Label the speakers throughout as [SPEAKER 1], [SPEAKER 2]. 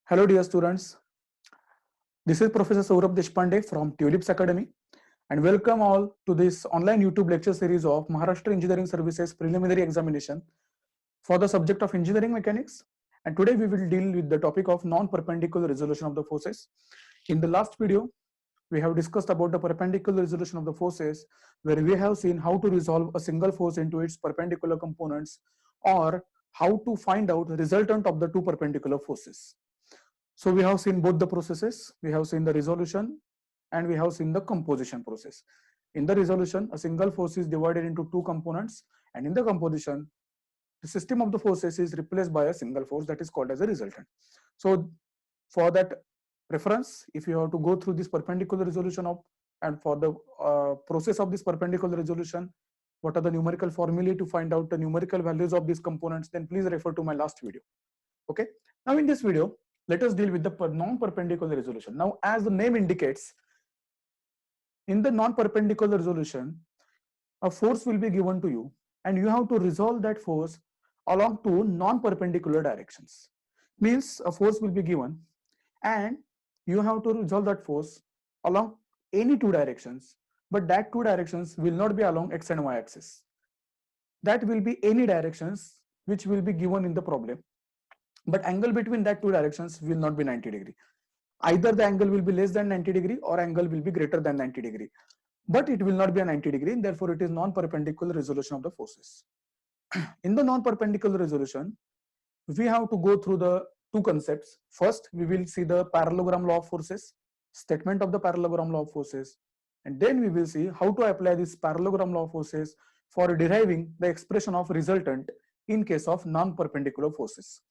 [SPEAKER 1] Hello dear students, this is Professor Saurabh Deshpande from Tulips Academy and welcome all to this online YouTube lecture series of Maharashtra Engineering Services Preliminary Examination for the subject of Engineering Mechanics. And today we will deal with the topic of non-perpendicular resolution of the forces. In the last video, we have discussed about the perpendicular resolution of the forces, where we have seen how to resolve a single force into its perpendicular components or how to find out the resultant of the two perpendicular forces. So we have seen both the processes. We have seen the resolution and we have seen the composition process. In the resolution, a single force is divided into two components, and in the composition, the system of the forces is replaced by a single force that is called as a resultant. So for that reference, if you have to go through this perpendicular resolution of and for the process of this perpendicular resolution, what are the numerical formulae to find out the numerical values of these components, then please refer to my last video. Okay. Now in this video, let us deal with the non-perpendicular resolution. Now, as the name indicates, in the non-perpendicular resolution, a force will be given to you and you have to resolve that force along two non-perpendicular directions. Means a force will be given and you have to resolve that force along any two directions, but that two directions will not be along x and y axis. That will be any directions which will be given in the problem, but angle between that two directions will not be 90 degree. Either the angle will be less than 90 degree or angle will be greater than 90 degree, but it will not be a 90 degree, and therefore it is non-perpendicular resolution of the forces. In the non-perpendicular resolution, we have to go through the two concepts. First, we will see the parallelogram law of forces, statement of the parallelogram law of forces, and then we will see how to apply this parallelogram law of forces for deriving the expression of resultant in case of non-perpendicular forces.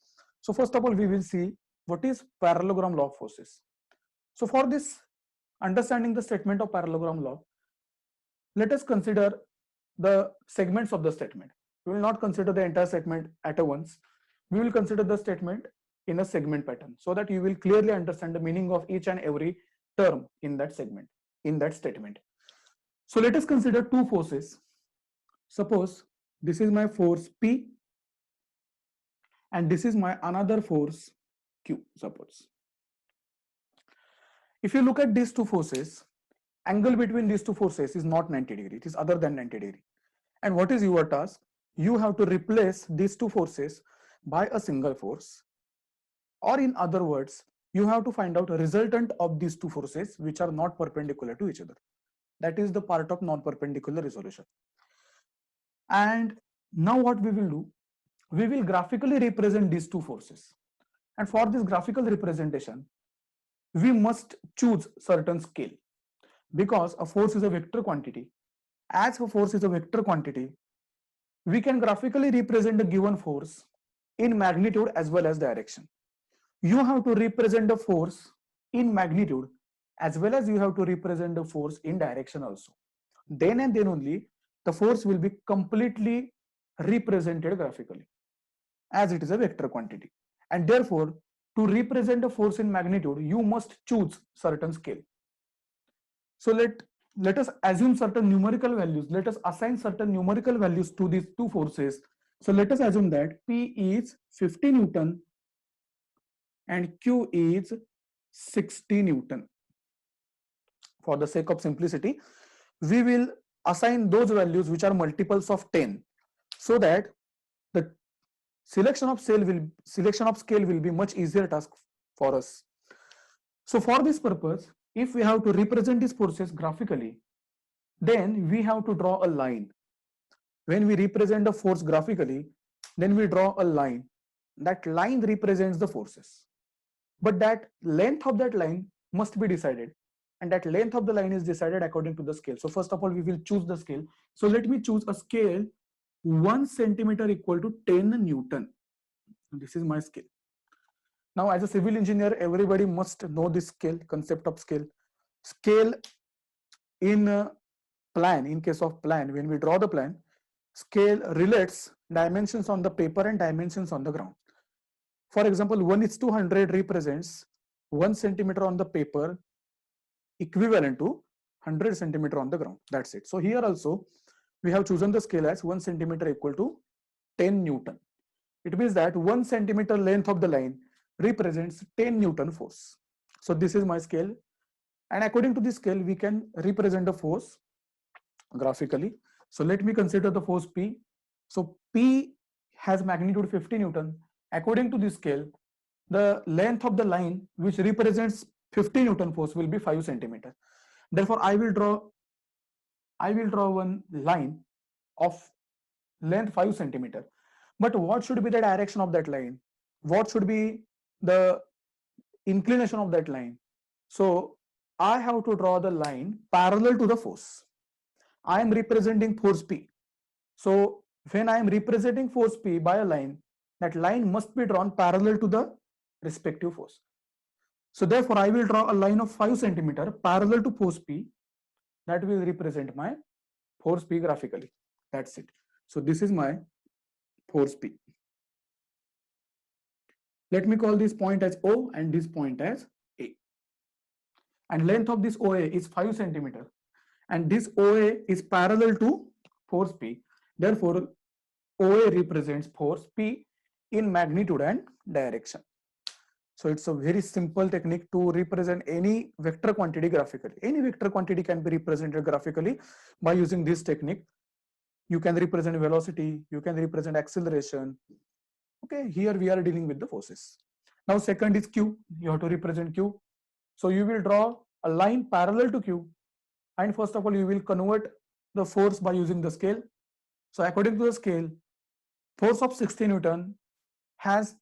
[SPEAKER 1] So first of all, we will see what is parallelogram law of forces. So for this, understanding the statement of parallelogram law, let us consider the segments of the statement. We will not consider the entire statement at once. We will consider the statement in a segment pattern so that you will clearly understand the meaning of each and every term in that segment, in that statement. So let us consider two forces. Suppose this is my force P and this is my another force Q, suppose. If you look at these two forces, angle between these two forces is not 90 degree, it is other than 90 degree. And what is your task? You have to replace these two forces by a single force, or in other words, you have to find out a resultant of these two forces which are not perpendicular to each other. That is the part of non-perpendicular resolution. And now what we will do, we will graphically represent these two forces. And for this graphical representation, we must choose certain scale, because a force is a vector quantity. As a force is a vector quantity, we can graphically represent a given force in magnitude as well as direction. You have to represent the force in magnitude as well as you have to represent the force in direction also. Then and then only the force will be completely represented graphically, as it is a vector quantity. And therefore, to represent a force in magnitude, you must choose certain scale. So let us assume certain numerical values. Let us assign certain numerical values to these two forces. So let us assume that P is 50 Newton and Q is 60 Newton. For the sake of simplicity, we will assign those values which are multiples of 10, so that the selection of scale will be much easier task for us. So for this purpose, if we have to represent these forces graphically, then we have to draw a line. When we represent the force graphically, then we draw a line. That line represents the forces, but that length of that line must be decided, and that length of the line is decided according to the scale. So first of all, we will choose the scale. So let me choose a scale 1 centimeter equal to 10 Newton. This is my scale. Now, as a civil engineer, everybody must know this scale, concept of scale. Scale in plan, in case of plan, when we draw the plan, scale relates dimensions on the paper and dimensions on the ground. For example, 1:100 represents 1 centimeter on the paper equivalent to 100 centimeter on the ground. That's it. So here also, we have chosen the scale as 1 centimeter equal to 10 Newton. It means that 1 centimeter length of the line represents 10 Newton force. So this is my scale. And according to this scale, we can represent the force graphically. So let me consider the force P. So P has magnitude 50 Newton. According to this scale, the length of the line which represents 50 Newton force will be 5 centimeter. Therefore, I will draw one line of length 5 centimeter. But what should be the direction of that line? What should be the inclination of that line? So I have to draw the line parallel to the force. I am representing force P. So when I am representing force P by a line, that line must be drawn parallel to the respective force. So therefore, I will draw a line of 5 centimeter parallel to force P. That will represent my force P graphically. That's it. So this is my force P. Let me call this point as O and this point as A. And length of this OA is 5 centimeter. And this OA is parallel to force P. Therefore, OA represents force P in magnitude and direction. So it's a very simple technique to represent any vector quantity graphically. Any vector quantity can be represented graphically by using this technique. You can represent velocity, you can represent acceleration. Okay, here we are dealing with the forces. Now second is Q. You have to represent Q. So you will draw a line parallel to Q. And first of all, you will convert the force by using the scale. So according to the scale, force of 60 Newton has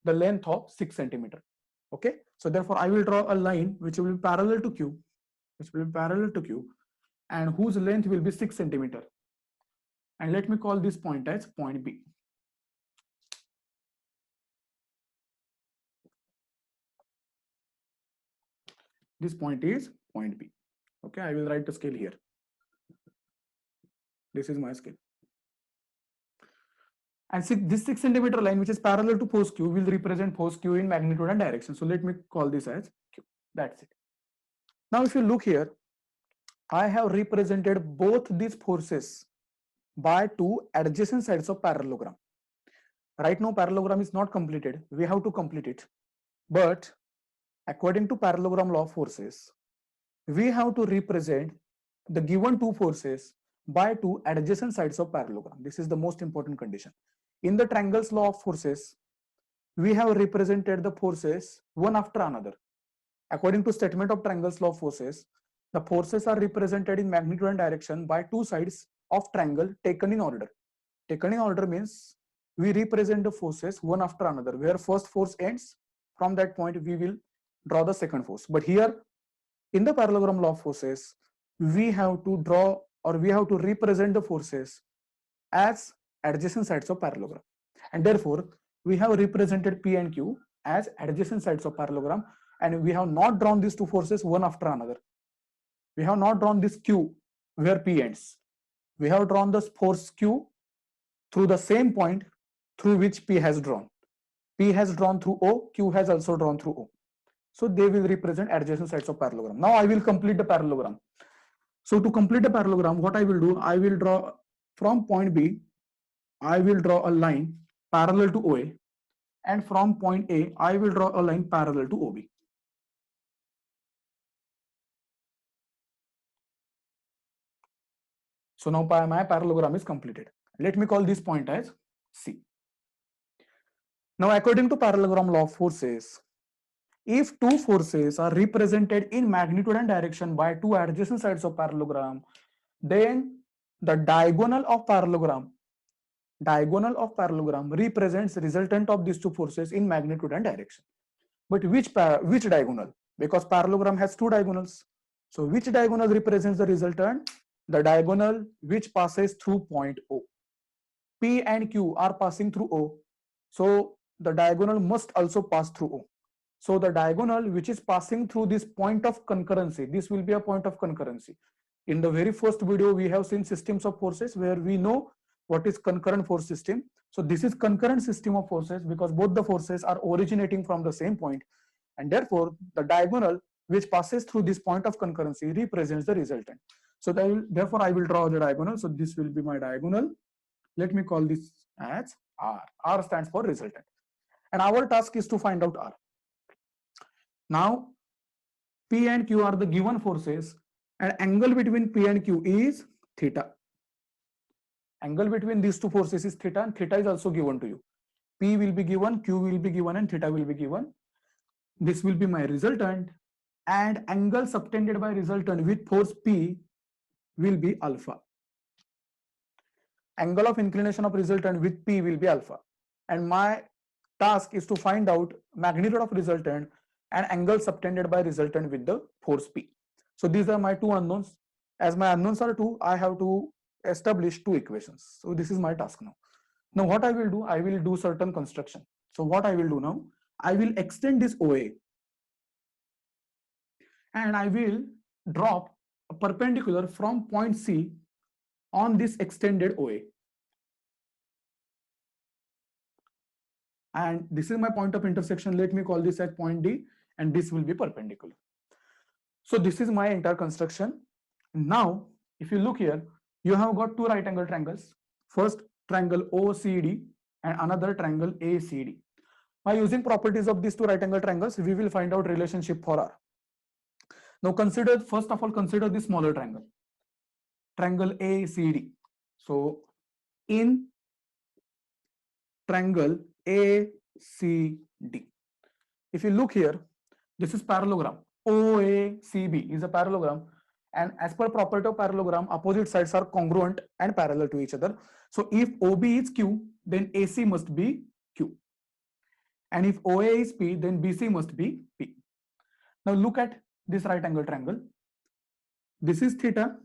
[SPEAKER 1] the length of 6 centimeter. Okay, so therefore I will draw a line which will be parallel to Q, and whose length will be 6 centimeter. And let me call this point as point B. This point is point B. Okay, I will write the scale here. This is my scale. And this 6 centimeter line, which is parallel to force Q, will represent force Q in magnitude and direction. So let me call this as Q. That's it. Now, if you look here, I have represented both these forces by two adjacent sides of parallelogram. Right now, parallelogram is not completed. We have to complete it. But according to parallelogram law of forces, we have to represent the given two forces by two adjacent sides of parallelogram. This is the most important condition. In the triangles law of forces, we have represented the forces one after another. According to statement of triangles law of forces, the forces are represented in magnitude and direction by two sides of triangle taken in order. Taken in order means we represent the forces one after another. Where first force ends, from that point we will draw the second force. But here in the parallelogram law of forces, we have to draw or we have to represent the forces as adjacent sides of parallelogram. And therefore, we have represented P and Q as adjacent sides of parallelogram, and we have not drawn these two forces one after another. We have not drawn this Q where P ends. We have drawn the force Q through the same point through which P has drawn. P has drawn through O, Q has also drawn through O. So they will represent adjacent sides of parallelogram. Now I will complete the parallelogram. So to complete the parallelogram, what I will do, I will draw from point B, I will draw a line parallel to OA, and from point A, I will draw a line parallel to OB. So now my parallelogram is completed. Let me call this point as C. Now, according to parallelogram law of forces, if two forces are represented in magnitude and direction by two adjacent sides of parallelogram, then the diagonal of parallelogram represents resultant of these two forces in magnitude and direction. But which diagonal? Because parallelogram has two diagonals. So which diagonal represents the resultant? The diagonal which passes through point O. P and Q are passing through O. So the diagonal must also pass through O. So the diagonal which is passing through this point of concurrency, this will be a point of concurrency. In the very first video, we have seen systems of forces where we know what is concurrent force system. So this is concurrent system of forces because both the forces are originating from the same point, and therefore the diagonal which passes through this point of concurrency represents the resultant. So therefore I will draw the diagonal. So this will be my diagonal. Let me call this as R. R stands for resultant. and our task is to find out R. Now, P and Q are the given forces, and angle between P and Q is theta. Angle between these two forces is theta, and theta is also given to you. P will be given, Q will be given, and theta will be given. This will be my resultant, and angle subtended by resultant with force P will be alpha. Angle of inclination of resultant with P will be alpha. And my task is to find out magnitude of resultant and angle subtended by resultant with the force P. So these are my two unknowns. As my unknowns are two, I have to establish two equations. So this is my task now. Now what I will do, I will do certain construction. So what I will do now, I will extend this OA and I will drop a perpendicular from point C on this extended OA. And this is my point of intersection. Let me call this as point D, and this will be perpendicular. So this is my entire construction. Now, if you look here, you have got two right angle triangles. First triangle OCD and another triangle ACD. By using properties of these two right angle triangles, we will find out relationship for R. Now consider, first of all, consider the smaller triangle, triangle ACD. So in triangle ACD, if you look here, this is parallelogram. OACB is a parallelogram, and as per property of parallelogram, opposite sides are congruent and parallel to each other. So if OB is Q, then AC must be Q, and if OA is P, then BC must be P. Now look at this right angle triangle. This is theta,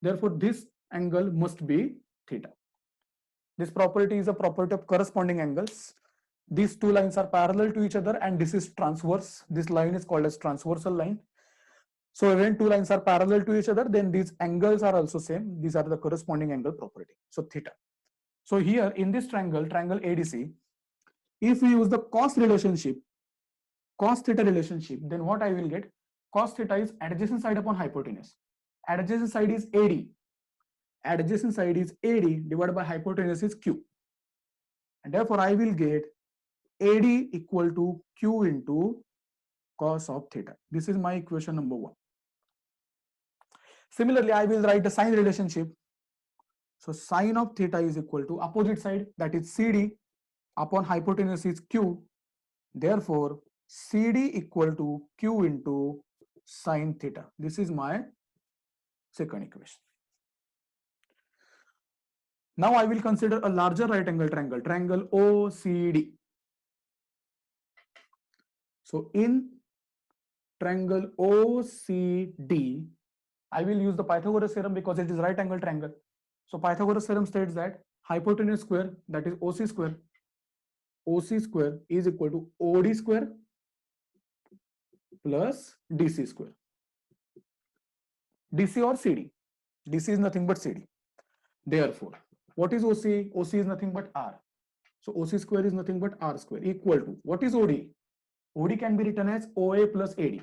[SPEAKER 1] therefore this angle must be theta. This property is a property of corresponding angles. These two lines are parallel to each other, and this is transverse. This line is called as transversal line. So when two lines are parallel to each other, then these angles are also same. These are the corresponding angle property. So theta. So here in this triangle, triangle ADC, if we use the cos relationship, cos theta relationship, then what I will get? Cos theta is adjacent side upon hypotenuse. Adjacent side is AD. Adjacent side is AD divided by hypotenuse is Q. And therefore I will get AD equal to Q into cos of theta. This is my equation number 1. Similarly, I will write the sine relationship. So sine of theta is equal to opposite side, that is CD, upon hypotenuse is Q. Therefore, CD equal to Q into sine theta. This is my second equation. Now I will consider a larger right angle triangle, triangle OCD. So in triangle OCD, I will use the Pythagoras theorem because it is right angle triangle. So Pythagoras theorem states that hypotenuse square, that is OC square is equal to OD square plus DC square. DC or CD? DC is nothing but CD. Therefore, what is OC? OC is nothing but R. So OC square is nothing but R square equal to, what is OD? OD can be written as OA plus AD.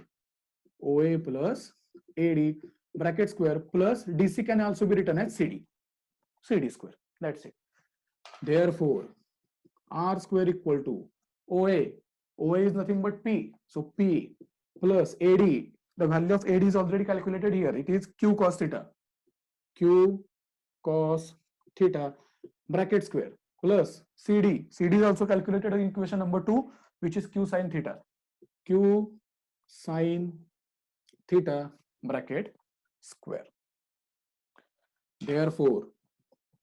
[SPEAKER 1] OA plus AD bracket square plus DC can also be written as CD. CD square. That's it. Therefore, R square equal to OA. OA is nothing but P. So P plus AD. The value of AD is already calculated here. It is Q cos theta. Q cos theta bracket square plus CD. CD is also calculated in equation number 2, which is Q sin theta. Q sin theta bracket square. Therefore,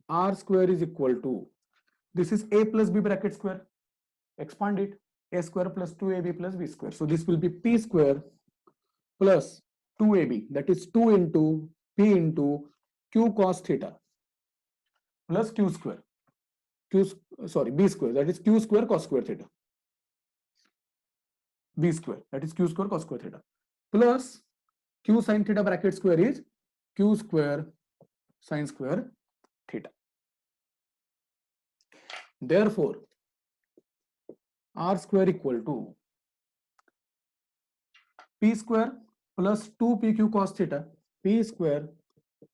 [SPEAKER 1] R square is equal to, this is A plus B bracket square. Expand it. A square plus 2AB plus B square. So this will be P square plus 2AB. That is 2 into P into Q cos theta plus Q square. B square. That is Q square cos square theta. B square. That is Q square cos square theta plus Q sin theta bracket square is Q square sin square theta. Therefore, R square equal to P square plus 2PQ cos theta, P square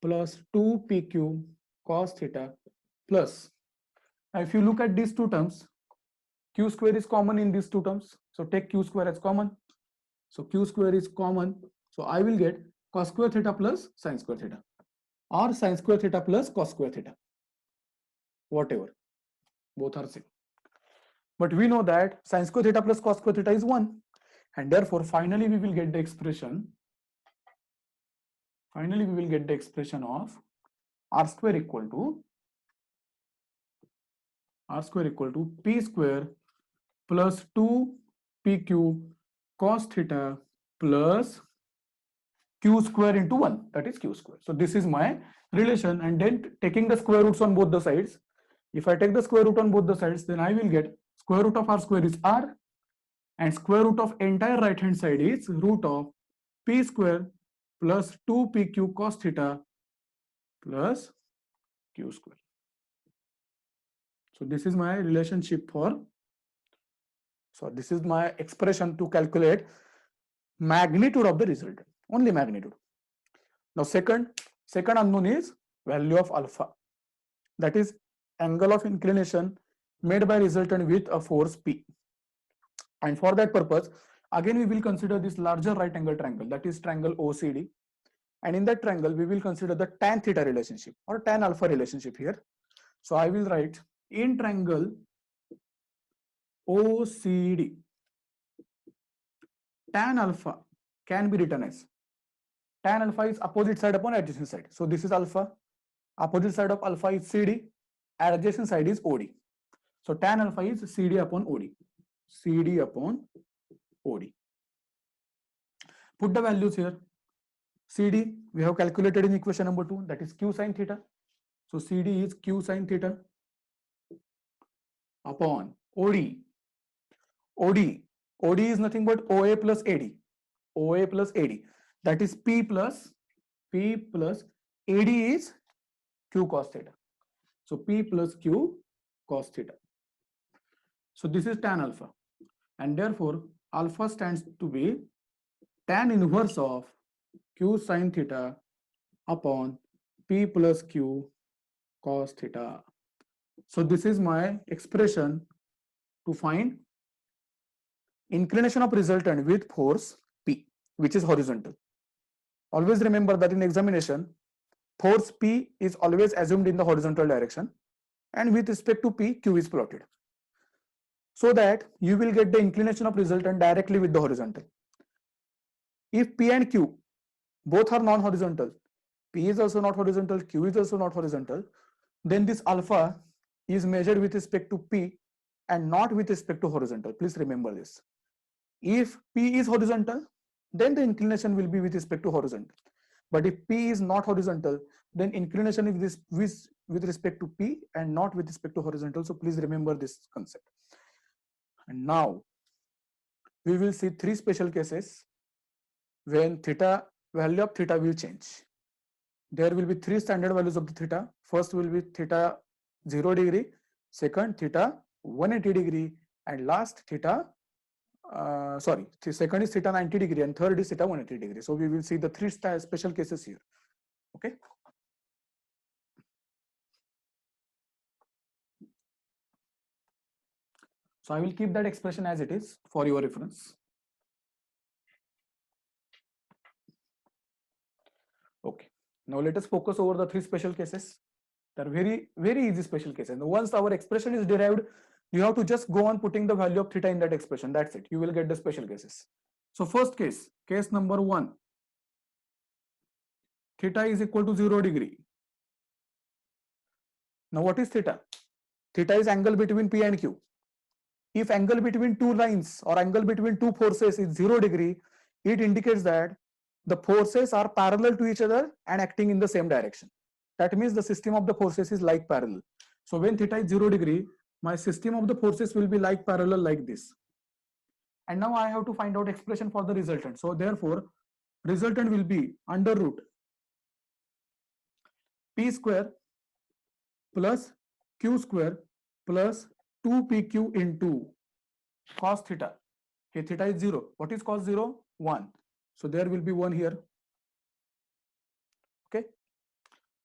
[SPEAKER 1] plus 2PQ cos theta plus, now if you look at these two terms, q square is common in these two terms. So take q square as common. So q square is common. So I will get cos square theta plus sin square theta, or sin square theta plus cos square theta, whatever, both are same. But we know that sin square theta plus cos square theta is 1, and therefore finally we will get the expression. Finally, we will get the expression of r square equal to p square plus 2pq cos theta plus q square into 1, that is q square. So this is my relation, and then taking the square roots on both the sides. If I take the square root on both the sides, then I will get square root of r square is r, and square root of entire right hand side is root of p square plus 2pq cos theta plus q square. So this is my relationship for, so this is my expression to calculate magnitude of the resultant, only magnitude. Now second unknown is value of alpha, that is angle of inclination made by resultant with a force P. And for that purpose, again we will consider this larger right angle triangle, that is triangle OCD. And in that triangle, we will consider the tan theta relationship or tan alpha relationship here. So I will write in triangle OCD, tan alpha can be written as, tan alpha is opposite side upon adjacent side. So this is alpha, opposite side of alpha is CD, adjacent side is OD. So tan alpha is CD upon OD, CD upon OD. Put the values here. CD we have calculated in equation number 2, that is q sin theta. So CD is q sin theta upon OD. OD is nothing but OA plus AD. OA plus AD, that is P plus AD is Q cos theta. So P plus Q cos theta. So this is tan alpha, and therefore alpha stands to be tan inverse of Q sin theta upon P plus Q cos theta. So this is my expression to find inclination of resultant with force P, which is horizontal. Always remember that in examination, force P is always assumed in the horizontal direction, and with respect to P, Q is plotted, so that you will get the inclination of resultant directly with the horizontal. If P and Q both are non-horizontal, P is also not horizontal, Q is also not horizontal, then this alpha is measured with respect to P and not with respect to horizontal. Please remember this. If P is horizontal, then the inclination will be with respect to horizontal. But if P is not horizontal, then inclination is with respect to P and not with respect to horizontal. So please remember this concept. And now we will see 3 special cases when theta, value of theta will change. There will be 3 standard values of the theta. First will be theta 0 degree, second theta 180 degree, and last theta second is theta 90 degree, and third is theta 180 degree. So we will see the 3 special cases here. Okay. So I will keep that expression as it is for your reference. Okay. Now let us focus over the 3 special cases. They are very, very easy special cases. And once our expression is derived, you have to just go on putting the value of theta in that expression. That's it. You will get the special cases. So first case, case number 1. Theta is equal to 0 degree. Now what is theta? Theta is angle between P and Q. If angle between 2 lines or angle between 2 forces is 0 degree, it indicates that the forces are parallel to each other and acting in the same direction. That means the system of the forces is like parallel. So when theta is 0 degree, my system of the forces will be like parallel like this. And now I have to find out expression for the resultant. So therefore, resultant will be under root P square plus Q square plus 2PQ into cos theta. Here theta is 0. What is cos 0? 1. So there will be 1 here. Okay.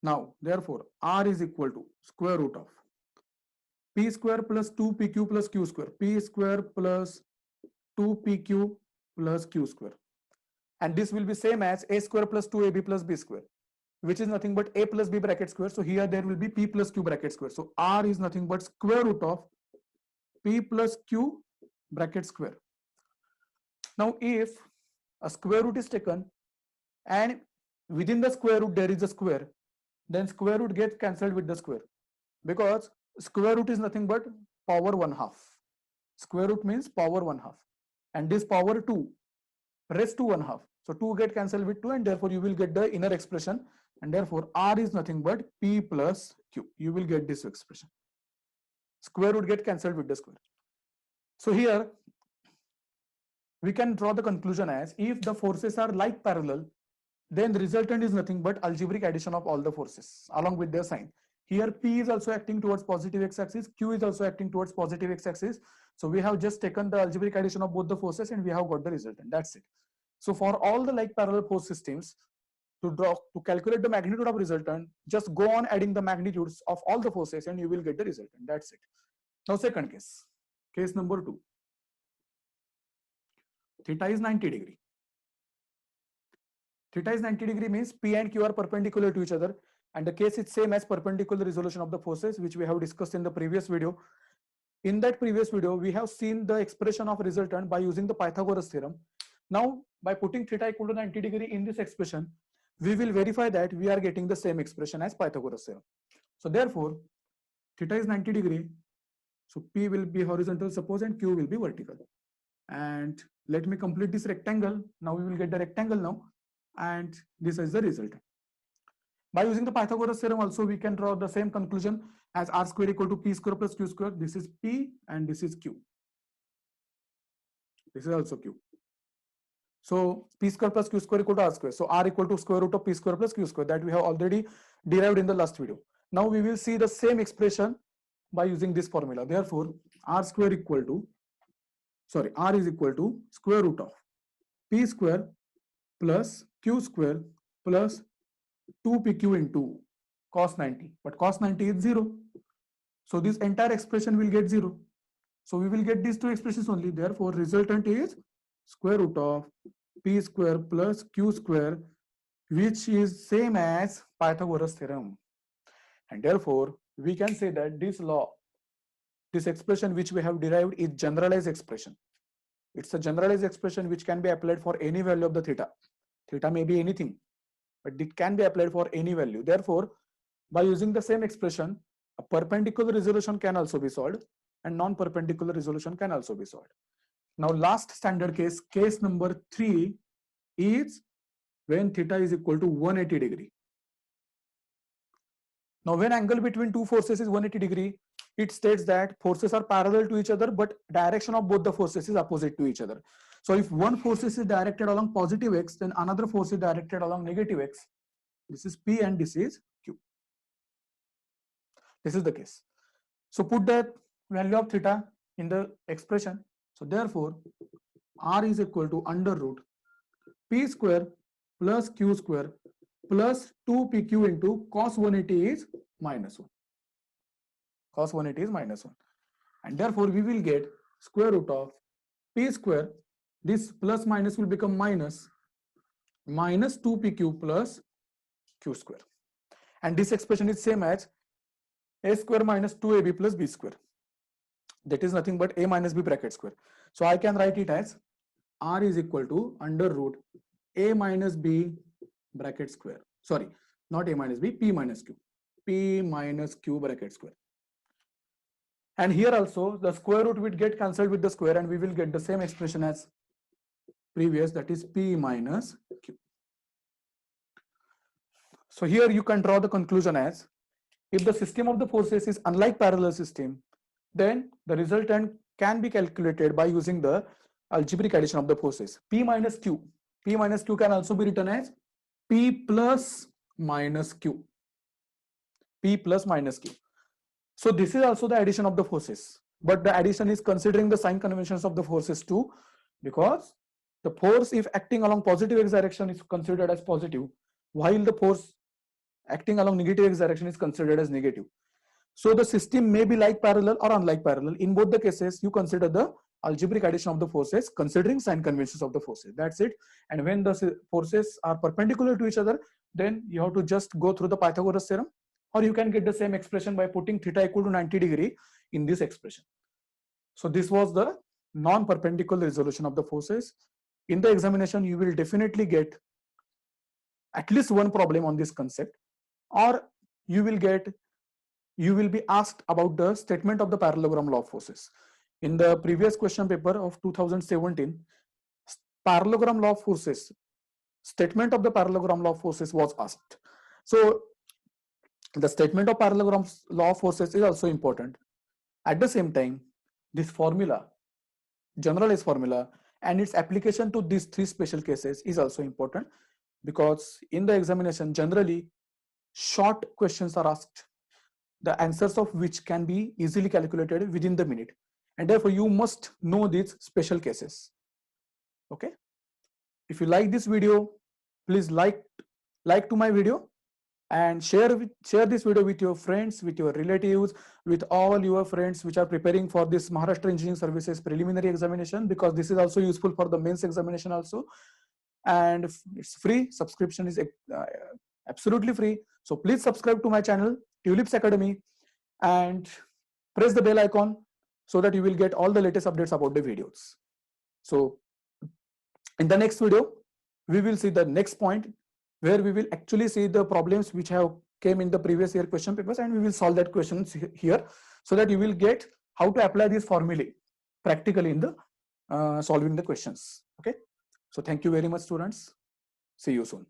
[SPEAKER 1] Now, therefore, R is equal to square root of P square plus 2PQ plus Q square. P square plus 2PQ plus Q square. And this will be same as A square plus 2AB plus B square, which is nothing but A plus B bracket square. So here there will be P plus Q bracket square. So R is nothing but square root of P plus Q bracket square. Now if a square root is taken and within the square root there is a square, then square root gets cancelled with the square, because square root is nothing but power 1/2. Square root means power 1/2, and this power 2 raised to 1/2. So 2 get cancelled with 2, and therefore you will get the inner expression, and therefore R is nothing but P plus Q. You will get this expression. Square root get cancelled with the square. So here we can draw the conclusion as, if the forces are like parallel, then the resultant is nothing but algebraic addition of all the forces along with their sign. Here P is also acting towards positive x-axis, Q is also acting towards positive x-axis. So we have just taken the algebraic addition of both the forces and we have got the resultant. That's it. So for all the like parallel force systems, to calculate the magnitude of resultant, just go on adding the magnitudes of all the forces and you will get the resultant. That's it. Now second case, case number 2. Theta is 90 degree. Theta is 90 degree means P and Q are perpendicular to each other, and the case is same as perpendicular resolution of the forces, which we have discussed in the previous video. In that previous video, we have seen the expression of resultant by using the Pythagoras theorem. Now, by putting theta equal to 90 degree in this expression, we will verify that we are getting the same expression as Pythagoras theorem. So therefore, theta is 90 degree. So P will be horizontal, suppose, and Q will be vertical. And let me complete this rectangle. Now we will get the rectangle now. And this is the result. By using the Pythagoras theorem also, we can draw the same conclusion as R square equal to P square plus Q square. This is P and this is Q. This is also Q. So P square plus Q square equal to R square. So R equal to square root of P square plus Q square, that we have already derived in the last video. Now we will see the same expression by using this formula. Therefore, R square equal to, R is equal to square root of P square plus Q square plus 2PQ into cos 90, but cos 90 is 0. So this entire expression will get 0. So we will get these two expressions only. Therefore, resultant is square root of P square plus Q square, which is same as Pythagoras theorem. And therefore, we can say that this law, this expression which we have derived, is generalized expression. It's a generalized expression which can be applied for any value of the theta. Theta may be anything, but it can be applied for any value. Therefore, by using the same expression, a perpendicular resolution can also be solved and non-perpendicular resolution can also be solved. Now, last standard case, case number 3, is when theta is equal to 180 degree. Now, when angle between two forces is 180 degree, it states that forces are parallel to each other, but direction of both the forces is opposite to each other. So if one force is directed along positive x, then another force is directed along negative x. This is P and this is Q. This is the case. So put the value of theta in the expression. So therefore, R is equal to under root P square plus Q square plus 2PQ into cos 180 is minus 1. Cos 180 is minus 1. And therefore, we will get square root of P square. This plus minus will become minus 2PQ plus Q square. And this expression is same as A square minus 2AB plus B square. That is nothing but A minus B bracket square. So I can write it as R is equal to under root A minus B bracket square. Sorry, not A minus B, P minus Q. P minus Q bracket square. And here also the square root will get cancelled with the square and we will get the same expression as previous, that is P minus Q. So here you can draw the conclusion as, if the system of the forces is unlike parallel system, then the resultant can be calculated by using the algebraic addition of the forces. P minus Q. P minus Q can also be written as P plus minus Q. P plus minus Q. So this is also the addition of the forces, but the addition is considering the sign conventions of the forces too, because the force, if acting along positive x direction, is considered as positive, while the force acting along negative x direction is considered as negative. So the system may be like parallel or unlike parallel. In both the cases, you consider the algebraic addition of the forces considering sign conventions of the forces. That's it. And when the forces are perpendicular to each other, then you have to just go through the Pythagoras theorem, or you can get the same expression by putting theta equal to 90 degree in this expression. So this was the non-perpendicular resolution of the forces. In the examination, you will definitely get at least one problem on this concept, or you will be asked about the statement of the parallelogram law of forces. In the previous question paper of 2017, parallelogram law of forces, statement of the parallelogram law of forces was asked. So the statement of parallelogram law of forces is also important. At the same time, this formula, generalized formula, and its application to these three special cases is also important, because in the examination, generally, short questions are asked, the answers of which can be easily calculated within the minute. And therefore, you must know these special cases. Okay. If you like this video, please like to my video, and share this video with your friends, with your relatives, with all your friends which are preparing for this Maharashtra Engineering Services preliminary examination, because this is also useful for the mains examination also. And it's free. Subscription is absolutely free. So please subscribe to my channel, Tulips Academy, and press the bell icon so that you will get all the latest updates about the videos. So in the next video, we will see the next point, where we will actually see the problems which have came in the previous year question papers, and we will solve that questions here, so that you will get how to apply these formulae practically in the solving the questions. Okay. So thank you very much, students. See you soon.